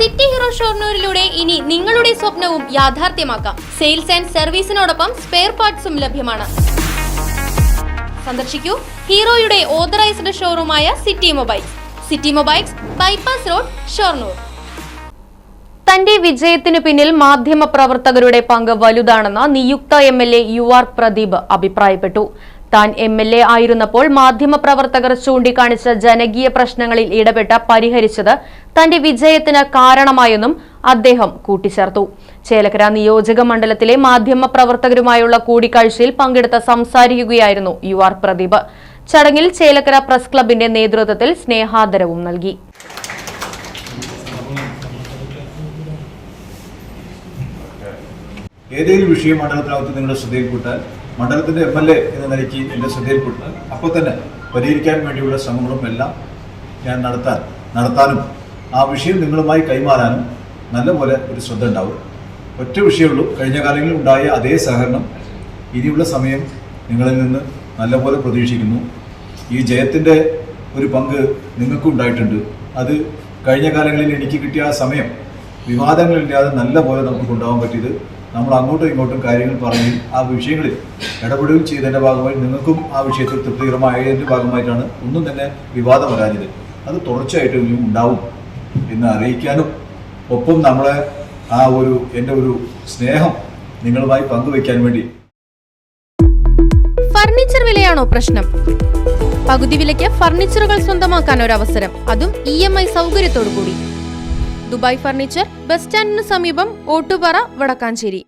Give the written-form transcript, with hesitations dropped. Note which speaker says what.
Speaker 1: City hero ഷൊർണൂരിലൂടെ ഇനി നിങ്ങളുടെ സ്വപ്നവും യാഥാർത്ഥ്യമാക്കാം. സെയിൽസ് ആൻഡ് സർവീസിനോടൊപ്പം സ്പെയർ പാർട്സും ലഭ്യമാണ്. സന്ദർശിക്കൂ ഹീറോയുടെ ഓതറൈസ്ഡ് ഷോറൂമായ City Mobiles. City Mobiles, bypass road, Shoranur. തന്റെ വിജയത്തിനു പിന്നിൽ മാധ്യമപ്രവർത്തകരുടെ പങ്ക് വലുതാണെന്ന് നിയുക്ത MLA UR പ്രദീപ് അഭിപ്രായപ്പെട്ടു. താൻ MLA ആയിരുന്നപ്പോൾ മാധ്യമപ്രവർത്തകർ ചൂണ്ടിക്കാണിച്ച ജനകീയ പ്രശ്നങ്ങളിൽ ഇടപെട്ട് പരിഹരിച്ചത് തന്റെ വിജയത്തിന് കാരണമായെന്നും അദ്ദേഹം കൂട്ടിച്ചേർത്തു. ചേലക്കര നിയോജക മണ്ഡലത്തിലെ മാധ്യമപ്രവർത്തകരുമായുള്ള കൂടിക്കാഴ്ചയിൽ പങ്കെടുത്ത് സംസാരിക്കുകയായിരുന്നു UR പ്രദീപ്. ചടങ്ങിൽ ചേലക്കര പ്രസ് ക്ലബിന്റെ നേതൃത്വത്തിൽ സ്നേഹാദരവും നൽകി.
Speaker 2: ഏതെങ്കിലും വിഷയം മണ്ഡലത്തിനകത്ത് നിങ്ങളുടെ ശ്രദ്ധയിൽപ്പെട്ടാൽ മണ്ഡലത്തിന്റെ MLA എന്ന നിലയ്ക്ക് എൻ്റെ ശ്രദ്ധയിൽപ്പെട്ടാൽ അപ്പോൾ തന്നെ പരിഹരിക്കാൻ വേണ്ടിയുള്ള ശ്രമങ്ങളും എല്ലാം ഞാൻ നടത്താനും ആ വിഷയം നിങ്ങളുമായി കൈമാറാനും നല്ലപോലെ ഒരു ശ്രദ്ധ ഉണ്ടാവും. ഒറ്റ വിഷയമുള്ളൂ, കഴിഞ്ഞ കാലങ്ങളിൽ ഉണ്ടായ അതേ സഹകരണം ഇനിയുള്ള സമയം നിങ്ങളിൽ നിന്ന് നല്ലപോലെ പ്രതീക്ഷിക്കുന്നു. ഈ ജയത്തിൻ്റെ ഒരു പങ്ക് നിങ്ങൾക്കും ഉണ്ടായിട്ടുണ്ട്. അത് കഴിഞ്ഞ കാലങ്ങളിൽ എനിക്ക് കിട്ടിയ ആ സമയം വിവാദങ്ങളില്ലാതെ നല്ലപോലെ നമുക്ക് കൊണ്ടുപോകാൻ പറ്റിയത് നമ്മൾ അങ്ങോട്ടും ഇങ്ങോട്ടും കാര്യങ്ങൾ പറഞ്ഞ് ആ വിഷയങ്ങളിൽ ഇടപെടുകയും ചെയ്തതിൻ്റെ ഭാഗമായി നിങ്ങൾക്കും ആ വിഷയത്തിൽ തൃപ്തികരമായതിൻ്റെ ഭാഗമായിട്ടാണ് ഒന്നും തന്നെ വിവാദം വരാഞ്ഞത്. അത് തുടർച്ചയായിട്ട് ഉണ്ടാവും എന്ന് അറിയിക്കാനും ഒപ്പം നമ്മളെ എൻ്റെ ഒരു സ്നേഹം നിങ്ങളുമായി പങ്കുവയ്ക്കാൻ വേണ്ടി.
Speaker 1: ഫർണിച്ചർ വിലയാണോ പ്രശ്നം? പകുതി വിലയ്ക്ക് ഫർണിച്ചറുകൾ സ്വന്തമാക്കാൻ ഒരു അവസരം, അതും EMI സൗകര്യത്തോടു കൂടി. ദുബായ് ഫർണിച്ചർ, ബസ് സ്റ്റാൻഡിന് സമീപം, ഓട്ടുപാറ, വടക്കാഞ്ചേരി.